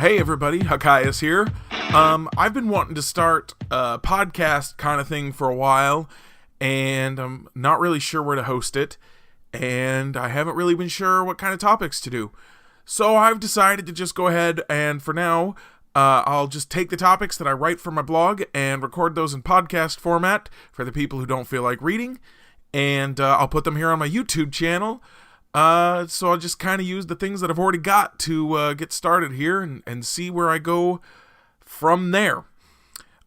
Hey everybody, Hokius here. I've been wanting to start a podcast kind of thing for a while, and I'm not really sure where to host it, and I haven't really been sure what kind of topics to do. So I've decided to just go ahead and for now, I'll just take the topics that I write for my blog and record those in podcast format for the people who don't feel like reading, and I'll put them here on my YouTube channel. So I'll just kind of use the things that I've already got to get started here and see where I go from there.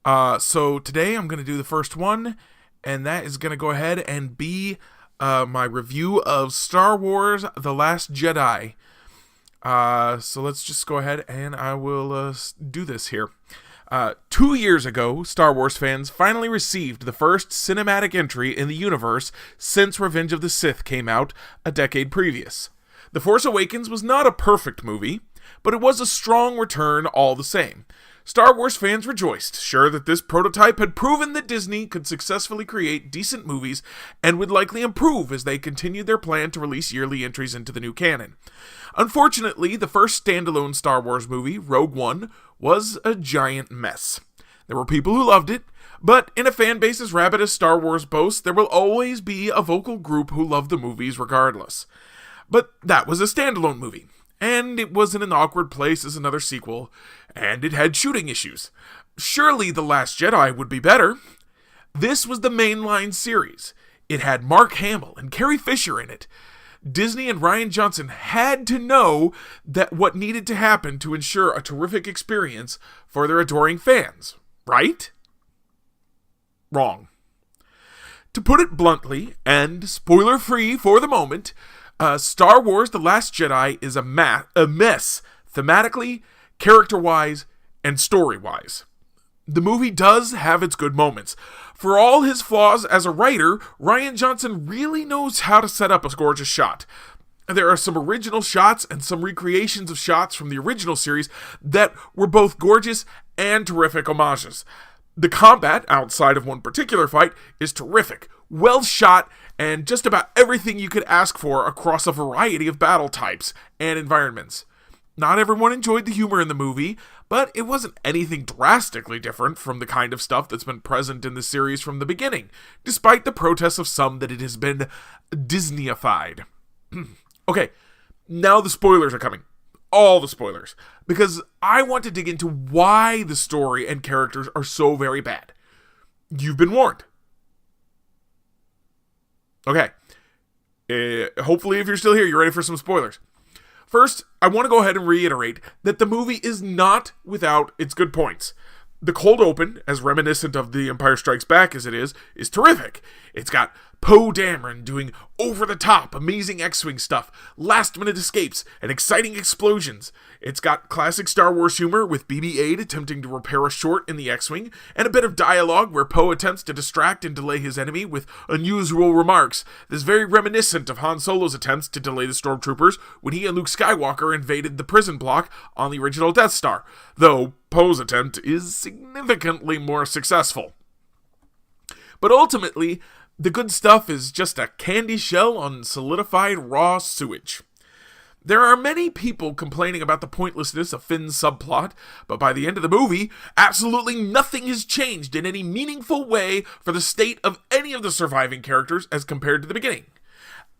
So today I'm going to do the first one, and that is going to go ahead and be my review of Star Wars The Last Jedi. So let's just go ahead and I will do this here. 2 years ago, Star Wars fans finally received the first cinematic entry in the universe since Revenge of the Sith came out a decade previous. The Force Awakens was not a perfect movie, but it was a strong return all the same. Star Wars fans rejoiced, sure that this prototype had proven that Disney could successfully create decent movies and would likely improve as they continued their plan to release yearly entries into the new canon. Unfortunately, the first standalone Star Wars movie, Rogue One, was a giant mess. There were people who loved it, but in a fan base as rabid as Star Wars boasts, there will always be a vocal group who love the movies regardless. But that was a standalone movie, and it was in an awkward place as another sequel, and it had shooting issues. Surely The Last Jedi would be better. This was the mainline series. It had Mark Hamill and Carrie Fisher in it. Disney and Rian Johnson had to know that what needed to happen to ensure a terrific experience for their adoring fans, right? Wrong. To put it bluntly, and spoiler-free for the moment, Star Wars The Last Jedi is a mess, thematically, character-wise, and story-wise. The movie does have its good moments. For all his flaws as a writer, Rian Johnson really knows how to set up a gorgeous shot. There are some original shots and some recreations of shots from the original series that were both gorgeous and terrific homages. The combat, outside of one particular fight, is terrific, well shot, and just about everything you could ask for across a variety of battle types and environments. Not everyone enjoyed the humor in the movie, but it wasn't anything drastically different from the kind of stuff that's been present in the series from the beginning, despite the protests of some that it has been Disneyified. Okay, now the spoilers are coming. All the spoilers. Because I want to dig into why the story and characters are so very bad. You've been warned. Okay. Hopefully if you're still here, you're ready for some spoilers. First, I want to go ahead and reiterate that the movie is not without its good points. The cold open, as reminiscent of The Empire Strikes Back as it is terrific. It's got Poe Dameron doing over-the-top, amazing X-Wing stuff, last-minute escapes, and exciting explosions. It's got classic Star Wars humor with BB-8 attempting to repair a short in the X-Wing, and a bit of dialogue where Poe attempts to distract and delay his enemy with unusual remarks. This is very reminiscent of Han Solo's attempts to delay the Stormtroopers when he and Luke Skywalker invaded the prison block on the original Death Star, though Poe's attempt is significantly more successful. But ultimately, the good stuff is just a candy shell on solidified raw sewage. There are many people complaining about the pointlessness of Finn's subplot, but by the end of the movie, absolutely nothing has changed in any meaningful way for the state of any of the surviving characters as compared to the beginning.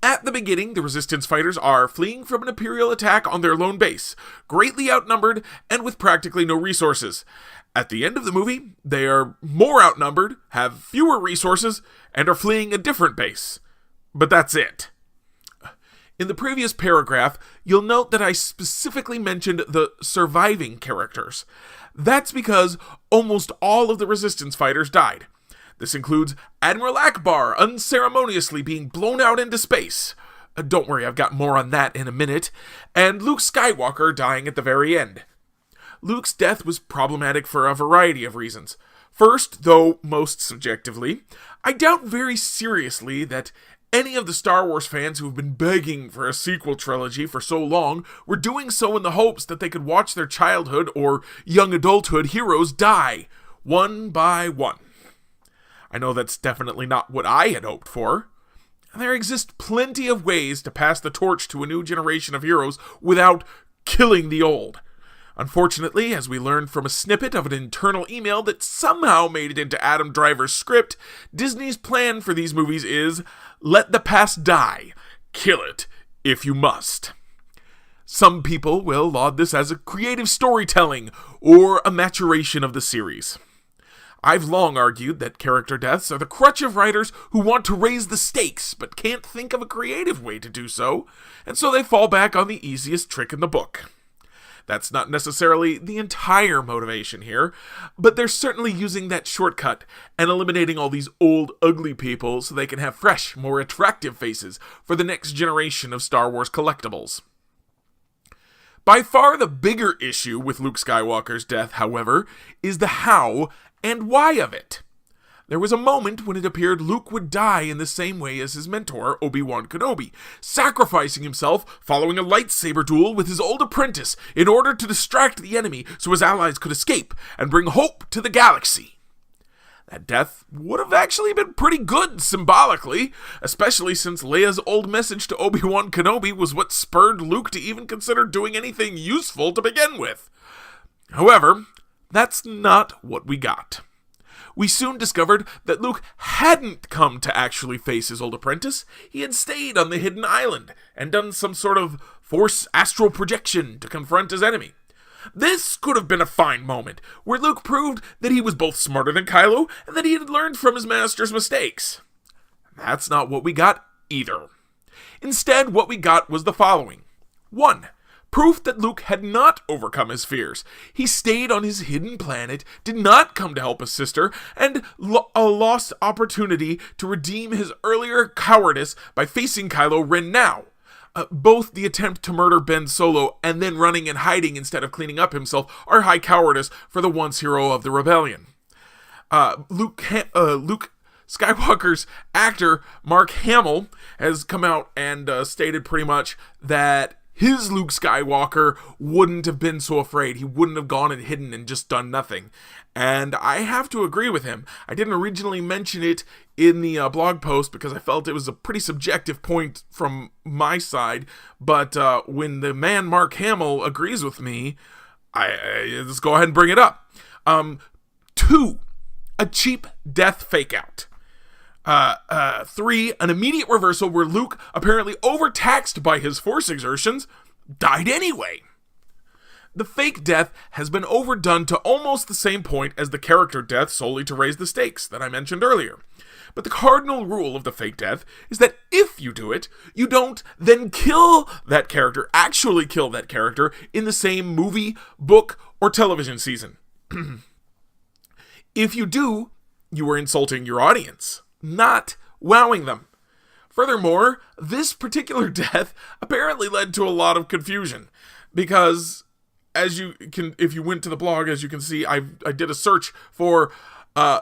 At the beginning, the Resistance fighters are fleeing from an Imperial attack on their lone base, greatly outnumbered and with practically no resources. At the end of the movie, they are more outnumbered, have fewer resources, and are fleeing a different base. But that's it. In the previous paragraph, you'll note that I specifically mentioned the surviving characters. That's because almost all of the Resistance fighters died. This includes Admiral Akbar unceremoniously being blown out into space. Don't worry, I've got more on that in a minute. And Luke Skywalker dying at the very end. Luke's death was problematic for a variety of reasons. First, though most subjectively, I doubt very seriously that any of the Star Wars fans who have been begging for a sequel trilogy for so long were doing so in the hopes that they could watch their childhood or young adulthood heroes die, one by one. I know that's definitely not what I had hoped for. There exist plenty of ways to pass the torch to a new generation of heroes without killing the old. Unfortunately, as we learned from a snippet of an internal email that somehow made it into Adam Driver's script, Disney's plan for these movies is, let the past die, kill it if you must. Some people will laud this as a creative storytelling or a maturation of the series. I've long argued that character deaths are the crutch of writers who want to raise the stakes but can't think of a creative way to do so, and so they fall back on the easiest trick in the book. That's not necessarily the entire motivation here, but they're certainly using that shortcut and eliminating all these old, ugly people so they can have fresh, more attractive faces for the next generation of Star Wars collectibles. By far the bigger issue with Luke Skywalker's death, however, is the how and why of it. There was a moment when it appeared Luke would die in the same way as his mentor, Obi-Wan Kenobi, sacrificing himself following a lightsaber duel with his old apprentice in order to distract the enemy so his allies could escape and bring hope to the galaxy. That death would have actually been pretty good symbolically, especially since Leia's old message to Obi-Wan Kenobi was what spurred Luke to even consider doing anything useful to begin with. However, that's not what we got. We soon discovered that Luke hadn't come to actually face his old apprentice. He had stayed on the hidden island and done some sort of force astral projection to confront his enemy. This could have been a fine moment, where Luke proved that he was both smarter than Kylo and that he had learned from his master's mistakes. That's not what we got either. Instead, what we got was the following. 1. Proof that Luke had not overcome his fears. He stayed on his hidden planet, did not come to help his sister, and a lost opportunity to redeem his earlier cowardice by facing Kylo Ren now. Both the attempt to murder Ben Solo and then running and hiding instead of cleaning up himself are high cowardice for the once hero of the rebellion. Luke Skywalker's actor, Mark Hamill, has come out and stated pretty much that his Luke Skywalker wouldn't have been so afraid. He wouldn't have gone and hidden and just done nothing. And I have to agree with him. I didn't originally mention it in the blog post because I felt it was a pretty subjective point from my side. But when the man Mark Hamill agrees with me, let's go ahead and bring it up. 2, a cheap death fake out. 3, an immediate reversal where Luke, apparently overtaxed by his force exertions, died anyway. The fake death has been overdone to almost the same point as the character death solely to raise the stakes that I mentioned earlier. But the cardinal rule of the fake death is that if you do it, you don't then kill that character, actually kill that character in the same movie, book, or television season. If you do, you are insulting your audience, not wowing them. Furthermore, this particular death apparently led to a lot of confusion because, as you can, if you went to the blog, as you can see, I did a search for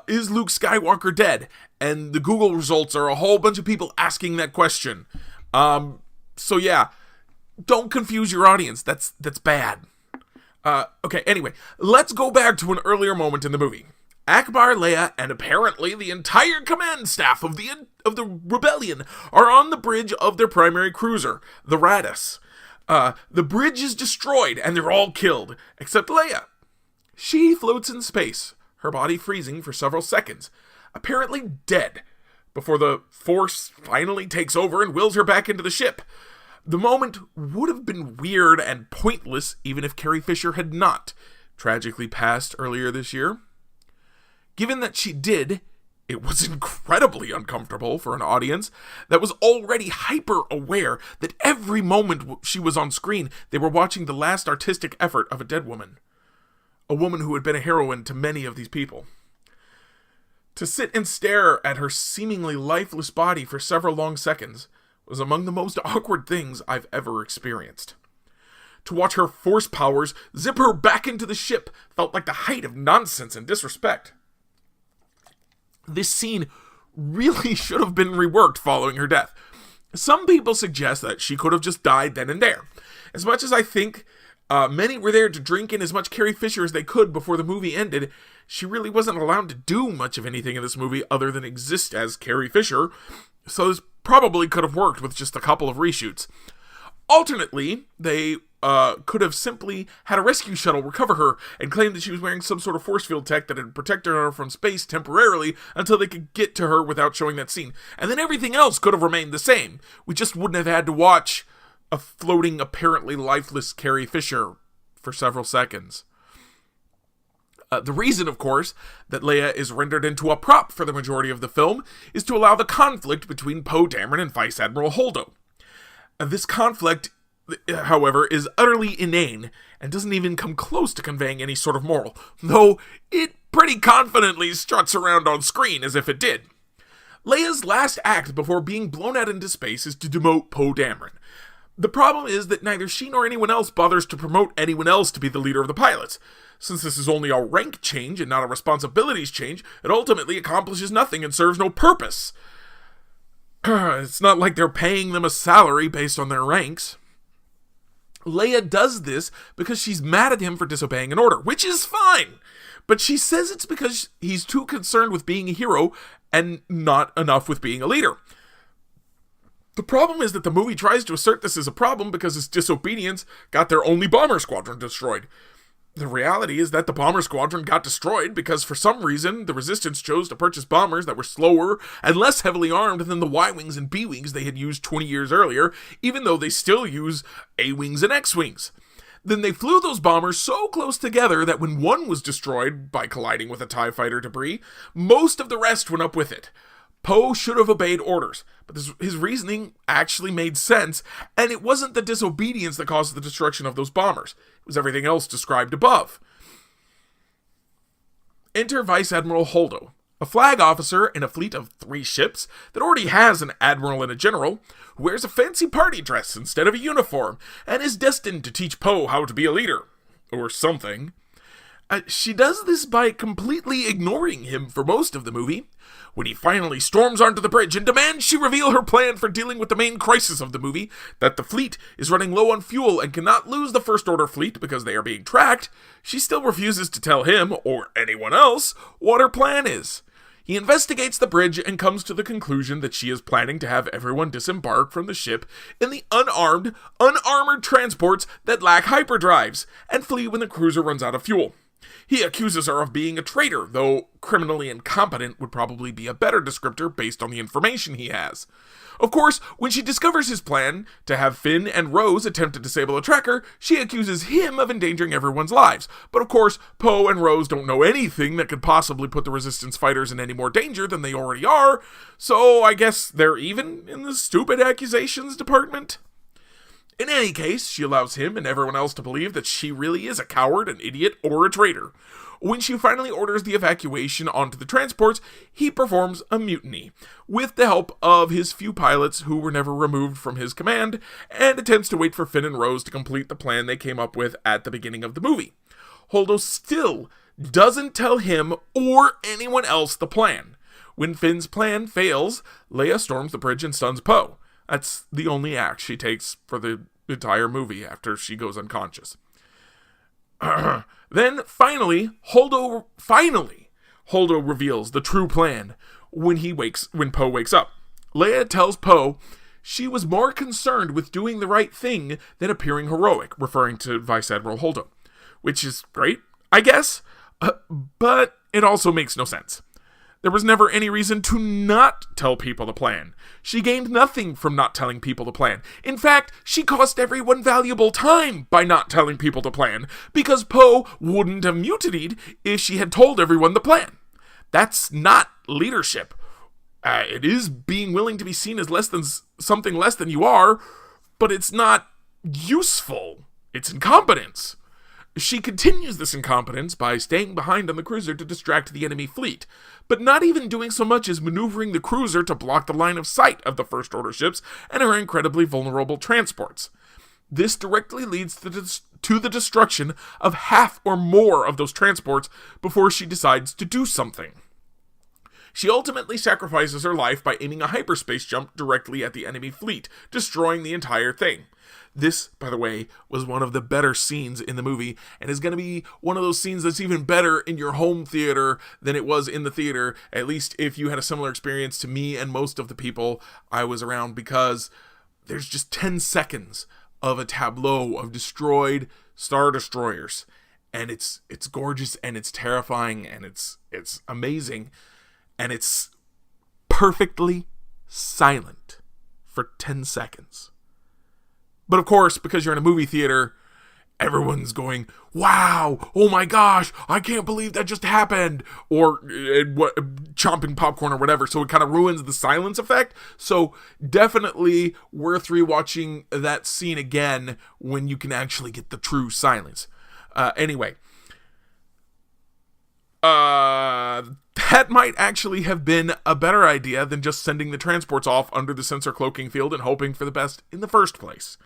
is Luke Skywalker dead? And the Google results are a whole bunch of people asking that question. So yeah, don't confuse your audience. That's bad. Okay, anyway, let's go back to an earlier moment in the movie. Akbar, Leia, and apparently the entire command staff of the rebellion are on the bridge of their primary cruiser, the Radis. The bridge is destroyed, and they're all killed, except Leia. She floats in space, her body freezing for several seconds, apparently dead, before the Force finally takes over and wheels her back into the ship. The moment would have been weird and pointless even if Carrie Fisher had not tragically passed earlier this year. Given that she did, it was incredibly uncomfortable for an audience that was already hyper-aware that every moment she was on screen, they were watching the last artistic effort of a dead woman. A woman who had been a heroine to many of these people. To sit and stare at her seemingly lifeless body for several long seconds was among the most awkward things I've ever experienced. To watch her force powers zip her back into the ship felt like the height of nonsense and disrespect. This scene really should have been reworked following her death. Some people suggest that she could have just died then and there. As much as I think many were there to drink in as much Carrie Fisher as they could before the movie ended, she really wasn't allowed to do much of anything in this movie other than exist as Carrie Fisher, so this probably could have worked with just a couple of reshoots. Alternately, they could have simply had a rescue shuttle recover her and claimed that she was wearing some sort of force field tech that had protected her from space temporarily until they could get to her without showing that scene. And then everything else could have remained the same. We just wouldn't have had to watch a floating, apparently lifeless Carrie Fisher for several seconds. The reason, of course, that Leia is rendered into a prop for the majority of the film is to allow the conflict between Poe Dameron and Vice Admiral Holdo. This conflict, however, is utterly inane and doesn't even come close to conveying any sort of moral, though it pretty confidently struts around on screen as if it did. Leia's last act before being blown out into space is to demote Poe Dameron. The problem is that neither she nor anyone else bothers to promote anyone else to be the leader of the pilots. Since this is only a rank change and not a responsibilities change, it ultimately accomplishes nothing and serves no purpose. It's not like they're paying them a salary based on their ranks. Leia does this because she's mad at him for disobeying an order, which is fine. But she says it's because he's too concerned with being a hero and not enough with being a leader. The problem is that the movie tries to assert this as a problem because his disobedience got their only bomber squadron destroyed. The reality is that the bomber squadron got destroyed because for some reason the Resistance chose to purchase bombers that were slower and less heavily armed than the Y-Wings and B-Wings they had used 20 years earlier, even though they still use A-Wings and X-Wings. Then they flew those bombers so close together that when one was destroyed by colliding with a TIE fighter debris, most of the rest went up with it. Poe should have obeyed orders, but his reasoning actually made sense, and it wasn't the disobedience that caused the destruction of those bombers. It was everything else described above. Enter Vice Admiral Holdo, a flag officer in a fleet of 3 ships that already has an admiral and a general, who wears a fancy party dress instead of a uniform, and is destined to teach Poe how to be a leader. Or something. She does this by completely ignoring him for most of the movie. When he finally storms onto the bridge and demands she reveal her plan for dealing with the main crisis of the movie, that the fleet is running low on fuel and cannot lose the First Order fleet because they are being tracked, she still refuses to tell him, or anyone else, what her plan is. He investigates the bridge and comes to the conclusion that she is planning to have everyone disembark from the ship in the unarmored transports that lack hyperdrives, and flee when the cruiser runs out of fuel. He accuses her of being a traitor, though criminally incompetent would probably be a better descriptor based on the information he has. Of course, when she discovers his plan to have Finn and Rose attempt to disable a tracker, she accuses him of endangering everyone's lives. But of course, Poe and Rose don't know anything that could possibly put the Resistance fighters in any more danger than they already are, so I guess they're even in the stupid accusations department. In any case, she allows him and everyone else to believe that she really is a coward, an idiot, or a traitor. When she finally orders the evacuation onto the transports, he performs a mutiny, with the help of his few pilots who were never removed from his command, and attempts to wait for Finn and Rose to complete the plan they came up with at the beginning of the movie. Holdo still doesn't tell him or anyone else the plan. When Finn's plan fails, Leia storms the bridge and stuns Poe. That's the only act she takes for the entire movie after she goes unconscious. Then, finally, Holdo reveals the true plan when Poe wakes up. Leia tells Poe she was more concerned with doing the right thing than appearing heroic, referring to Vice Admiral Holdo. Which is great, I guess, but it also makes no sense. There was never any reason to not tell people the plan. She gained nothing from not telling people the plan. In fact, she cost everyone valuable time by not telling people the plan, because Poe wouldn't have mutinied if she had told everyone the plan. That's not leadership. It is being willing to be seen as something less than you are, but it's not useful. It's incompetence. She continues this incompetence by staying behind on the cruiser to distract the enemy fleet, but not even doing so much as maneuvering the cruiser to block the line of sight of the First Order ships and her incredibly vulnerable transports. This directly leads to the destruction of half or more of those transports before she decides to do something. She ultimately sacrifices her life by aiming a hyperspace jump directly at the enemy fleet, destroying the entire thing. This, by the way, was one of the better scenes in the movie, and is going to be one of those scenes that's even better in your home theater than it was in the theater, at least if you had a similar experience to me and most of the people I was around, because there's just 10 seconds of a tableau of destroyed Star Destroyers. And it's gorgeous, and it's terrifying, and it's amazing, and it's perfectly silent for 10 seconds. But of course, because you're in a movie theater, everyone's going, wow, oh my gosh, I can't believe that just happened, or chomping popcorn or whatever, so it kind of ruins the silence effect. So definitely worth rewatching that scene again when you can actually get the true silence. Anyway, that might actually have been a better idea than just sending the transports off under the sensor cloaking field and hoping for the best in the first place.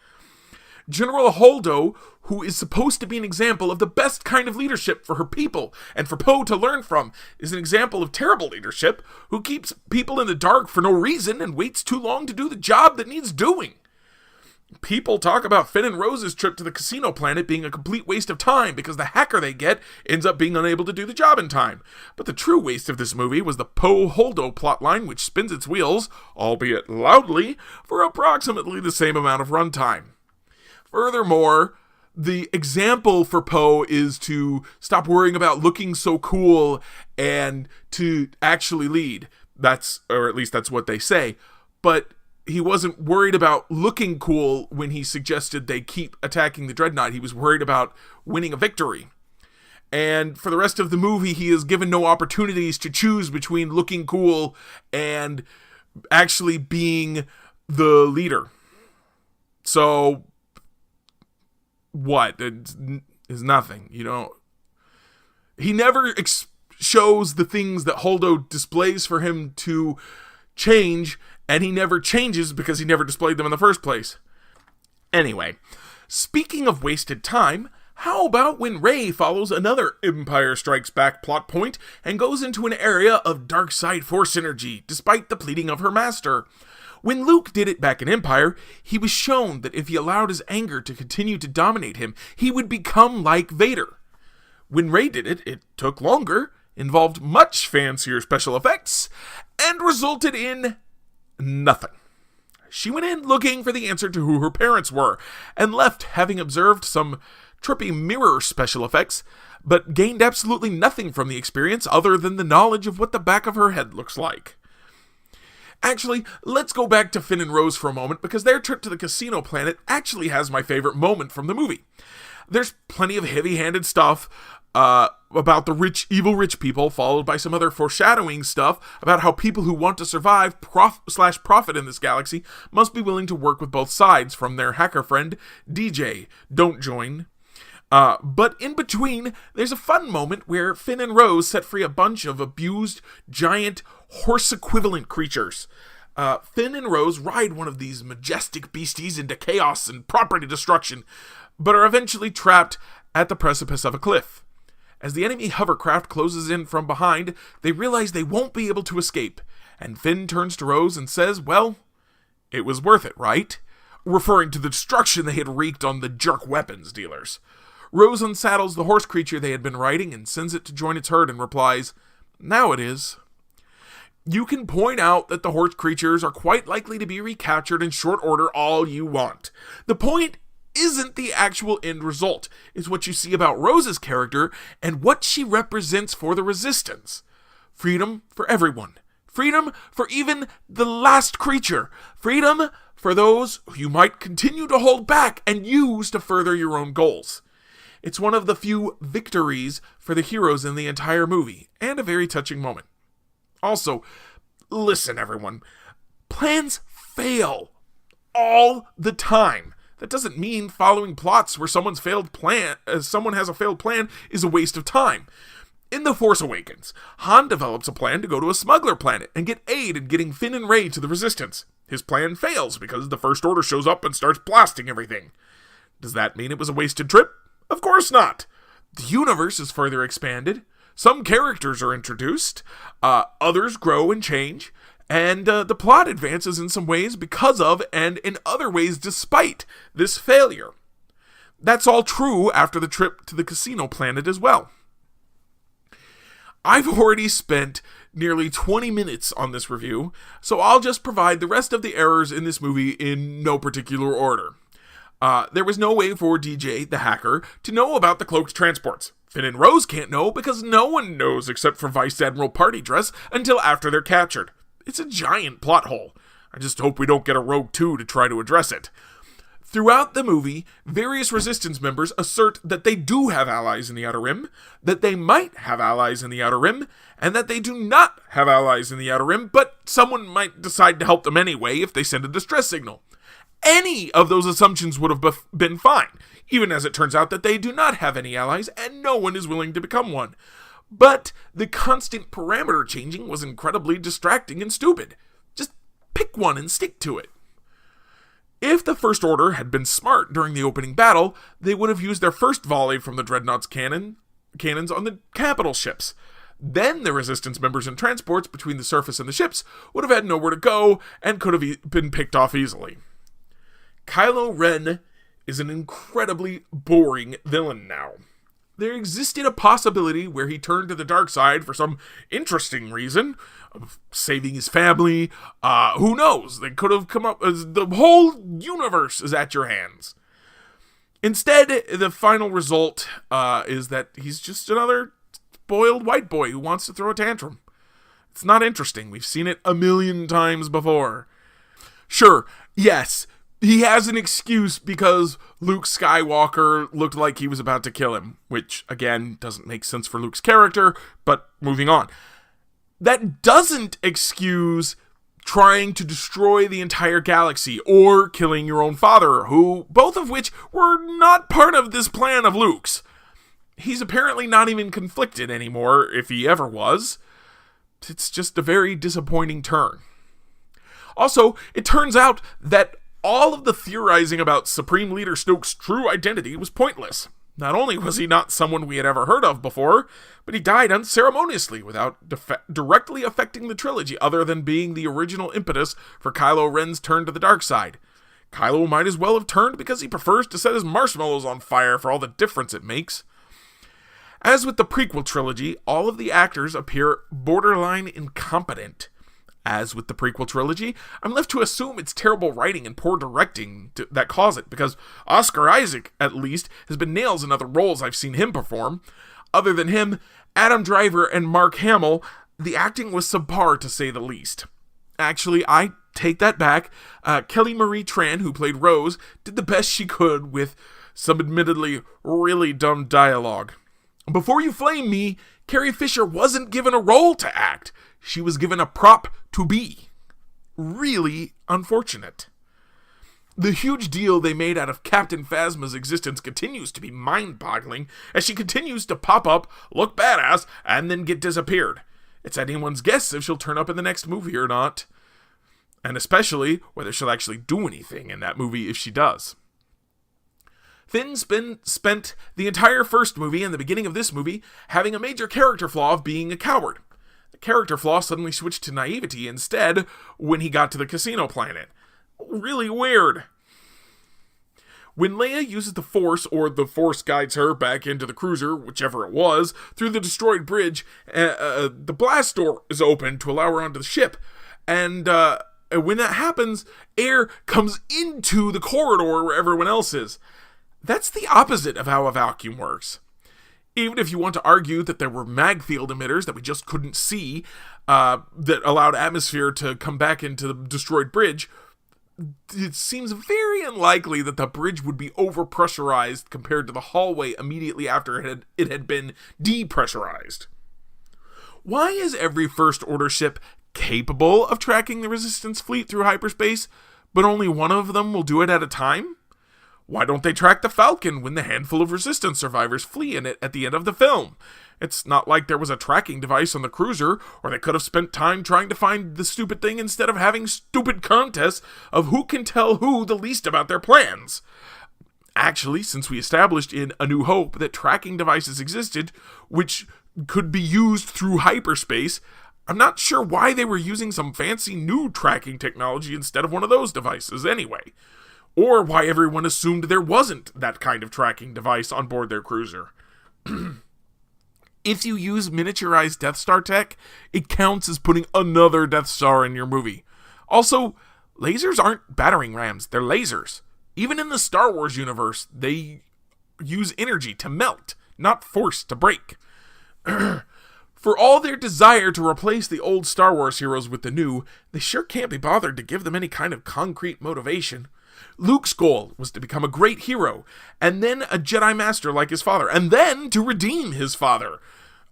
General Holdo, who is supposed to be an example of the best kind of leadership for her people and for Poe to learn from, is an example of terrible leadership who keeps people in the dark for no reason and waits too long to do the job that needs doing. People talk about Finn and Rose's trip to the casino planet being a complete waste of time because the hacker they get ends up being unable to do the job in time. But the true waste of this movie was the Poe-Holdo plotline, which spins its wheels, albeit loudly, for approximately the same amount of runtime. Furthermore, the example for Poe is to stop worrying about looking so cool and to actually lead. Or at least that's what they say. But he wasn't worried about looking cool when he suggested they keep attacking the Dreadnought. He was worried about winning a victory. And for the rest of the movie, he is given no opportunities to choose between looking cool and actually being the leader. So, what? It is nothing, He never shows the things that Holdo displays for him to change, and he never changes because he never displayed them in the first place. Anyway, speaking of wasted time, how about when Rey follows another Empire Strikes Back plot point and goes into an area of dark side force energy, despite the pleading of her master? When Luke did it back in Empire, he was shown that if he allowed his anger to continue to dominate him, he would become like Vader. When Rey did it, it took longer, involved much fancier special effects, and resulted in nothing. She went in looking for the answer to who her parents were, and left having observed some trippy mirror special effects, but gained absolutely nothing from the experience other than the knowledge of what the back of her head looks like. Actually, let's go back to Finn and Rose for a moment, because their trip to the casino planet actually has my favorite moment from the movie. There's plenty of heavy-handed stuff about the evil rich people, followed by some other foreshadowing stuff about how people who want to survive /profit in this galaxy must be willing to work with both sides, from their hacker friend, DJ. Don't join. But in between, there's a fun moment where Finn and Rose set free a bunch of abused, giant, horse-equivalent creatures. Finn and Rose ride one of these majestic beasties into chaos and property destruction, but are eventually trapped at the precipice of a cliff. As the enemy hovercraft closes in from behind, they realize they won't be able to escape, and Finn turns to Rose and says, well, it was worth it, right? Referring to the destruction they had wreaked on the jerk weapons dealers. Rose unsaddles the horse creature they had been riding and sends it to join its herd and replies, now it is. You can point out that the horse creatures are quite likely to be recaptured in short order all you want. The point isn't the actual end result. It's what you see about Rose's character and what she represents for the Resistance. Freedom for everyone. Freedom for even the last creature. Freedom for those who you might continue to hold back and use to further your own goals. It's one of the few victories for the heroes in the entire movie, and a very touching moment. Also, listen everyone, plans fail all the time. That doesn't mean following plots where someone has a failed plan is a waste of time. In The Force Awakens, Han develops a plan to go to a smuggler planet and get aid in getting Finn and Rey to the Resistance. His plan fails because the First Order shows up and starts blasting everything. Does that mean it was a wasted trip? Of course not. The universe is further expanded. Some characters are introduced. Others grow and change. And the plot advances in some ways because of, and in other ways despite, this failure. That's all true after the trip to the casino planet as well. I've already spent nearly 20 minutes on this review, so I'll just provide the rest of the errors in this movie in no particular order. There was no way for DJ, the hacker, to know about the cloaked transports. Finn and Rose can't know because no one knows except for Vice Admiral Party Dress until after they're captured. It's a giant plot hole. I just hope we don't get a Rogue 2 to try to address it. Throughout the movie, various Resistance members assert that they do have allies in the Outer Rim, that they might have allies in the Outer Rim, and that they do not have allies in the Outer Rim, but someone might decide to help them anyway if they send a distress signal. Any of those assumptions would have been fine, even as it turns out that they do not have any allies and no one is willing to become one. But the constant parameter changing was incredibly distracting and stupid. Just pick one and stick to it. If the First Order had been smart during the opening battle, they would have used their first volley from the Dreadnought's cannons on the capital ships. Then the Resistance members and transports between the surface and the ships would have had nowhere to go and could have been picked off easily. Kylo Ren is an incredibly boring villain now. There existed a possibility where he turned to the dark side for some interesting reason, of saving his family. Who knows? They could have come up as the whole universe is at your hands. Instead, the final result is that he's just another spoiled white boy who wants to throw a tantrum. It's not interesting. We've seen it a million times before. Sure, yes, he has an excuse because Luke Skywalker looked like he was about to kill him, which, again, doesn't make sense for Luke's character, but moving on. That doesn't excuse trying to destroy the entire galaxy or killing your own father, both of which were not part of this plan of Luke's. He's apparently not even conflicted anymore, if he ever was. It's just a very disappointing turn. Also, it turns out that all of the theorizing about Supreme Leader Snoke's true identity was pointless. Not only was he not someone we had ever heard of before, but he died unceremoniously without directly affecting the trilogy other than being the original impetus for Kylo Ren's turn to the dark side. Kylo might as well have turned because he prefers to set his marshmallows on fire for all the difference it makes. As with the prequel trilogy, all of the actors appear borderline incompetent. As with the prequel trilogy, I'm left to assume it's terrible writing and poor directing that cause it, because Oscar Isaac, at least, has been nails in other roles I've seen him perform. Other than him, Adam Driver and Mark Hamill, the acting was subpar to say the least. Actually, I take that back. Kelly Marie Tran, who played Rose, did the best she could with some admittedly really dumb dialogue. Before you flame me, Carrie Fisher wasn't given a role to act. She was given a prop to be. Really unfortunate. The huge deal they made out of Captain Phasma's existence continues to be mind-boggling as she continues to pop up, look badass, and then get disappeared. It's anyone's guess if she'll turn up in the next movie or not. And especially whether she'll actually do anything in that movie if she does. Finn spent the entire first movie and the beginning of this movie having a major character flaw of being a coward. The character flaw suddenly switched to naivety instead when he got to the casino planet. Really weird. When Leia uses the Force, or the Force guides her back into the cruiser, whichever it was, through the destroyed bridge, the blast door is open to allow her onto the ship. And when that happens, air comes into the corridor where everyone else is. That's the opposite of how a vacuum works. Even if you want to argue that there were mag field emitters that we just couldn't see, that allowed atmosphere to come back into the destroyed bridge, it seems very unlikely that the bridge would be overpressurized compared to the hallway immediately after it had been depressurized. Why is every First Order ship capable of tracking the Resistance fleet through hyperspace, but only one of them will do it at a time? Why don't they track the Falcon when the handful of Resistance survivors flee in it at the end of the film? It's not like there was a tracking device on the cruiser, or they could have spent time trying to find the stupid thing instead of having stupid contests of who can tell who the least about their plans. Actually, since we established in A New Hope that tracking devices existed, which could be used through hyperspace, I'm not sure why they were using some fancy new tracking technology instead of one of those devices anyway. Or why everyone assumed there wasn't that kind of tracking device on board their cruiser. If you use miniaturized Death Star tech, it counts as putting another Death Star in your movie. Also, lasers aren't battering rams, they're lasers. Even in the Star Wars universe, they use energy to melt, not force to break. For all their desire to replace the old Star Wars heroes with the new, they sure can't be bothered to give them any kind of concrete motivation. Luke's goal was to become a great hero, and then a Jedi Master like his father, and then to redeem his father,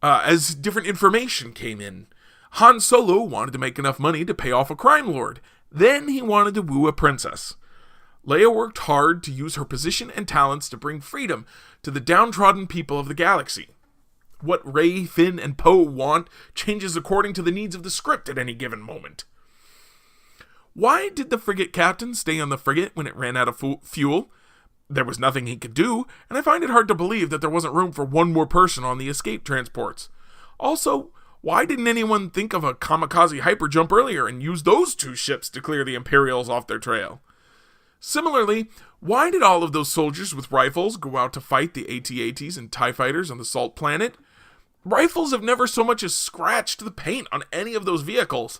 as different information came in. Han Solo wanted to make enough money to pay off a crime lord. Then he wanted to woo a princess. Leia worked hard to use her position and talents to bring freedom to the downtrodden people of the galaxy. What Rey, Finn, and Poe want changes according to the needs of the script at any given moment. Why did the frigate captain stay on the frigate when it ran out of fuel? There was nothing he could do, and I find it hard to believe that there wasn't room for one more person on the escape transports. Also, why didn't anyone think of a kamikaze hyperjump earlier and use those 2 ships to clear the Imperials off their trail? Similarly, why did all of those soldiers with rifles go out to fight the AT-ATs and TIE fighters on the Salt Planet? Rifles have never so much as scratched the paint on any of those vehicles,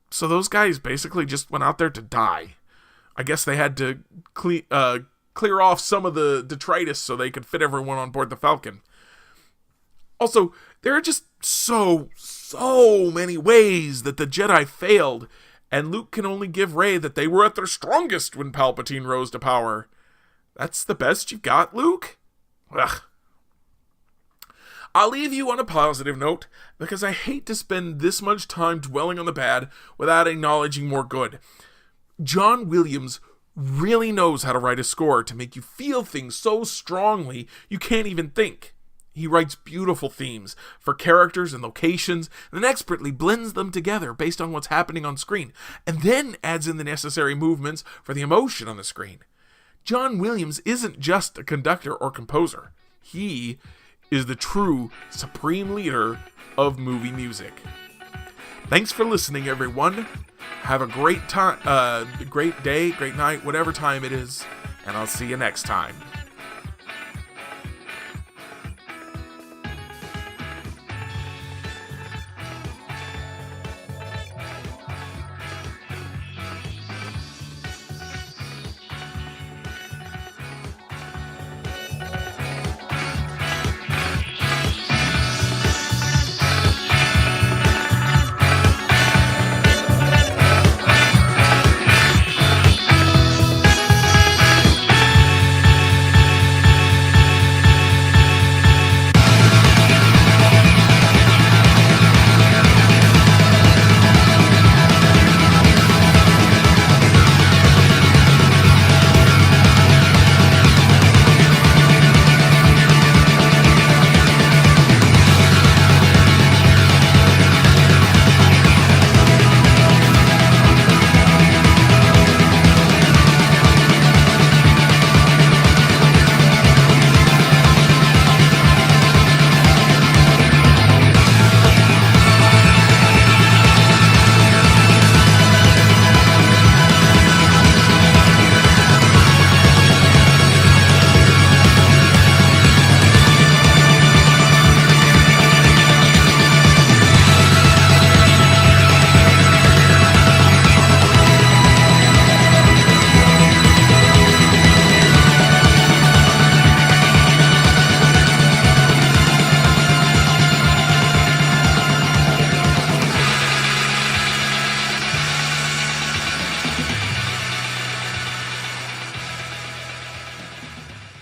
so those guys basically just went out there to die. I guess they had to clear off some of the detritus so they could fit everyone on board the Falcon. Also, there are just so many ways that the Jedi failed, and Luke can only give Rey that they were at their strongest when Palpatine rose to power. That's the best you've got, Luke? Ugh. I'll leave you on a positive note, because I hate to spend this much time dwelling on the bad without acknowledging more good. John Williams really knows how to write a score to make you feel things so strongly you can't even think. He writes beautiful themes for characters and locations, and then expertly blends them together based on what's happening on screen, and then adds in the necessary movements for the emotion on the screen. John Williams isn't just a conductor or composer. He is the true supreme leader of movie music. Thanks for listening, everyone. Have a great time, great day, great night, whatever time it is, and I'll see you next time.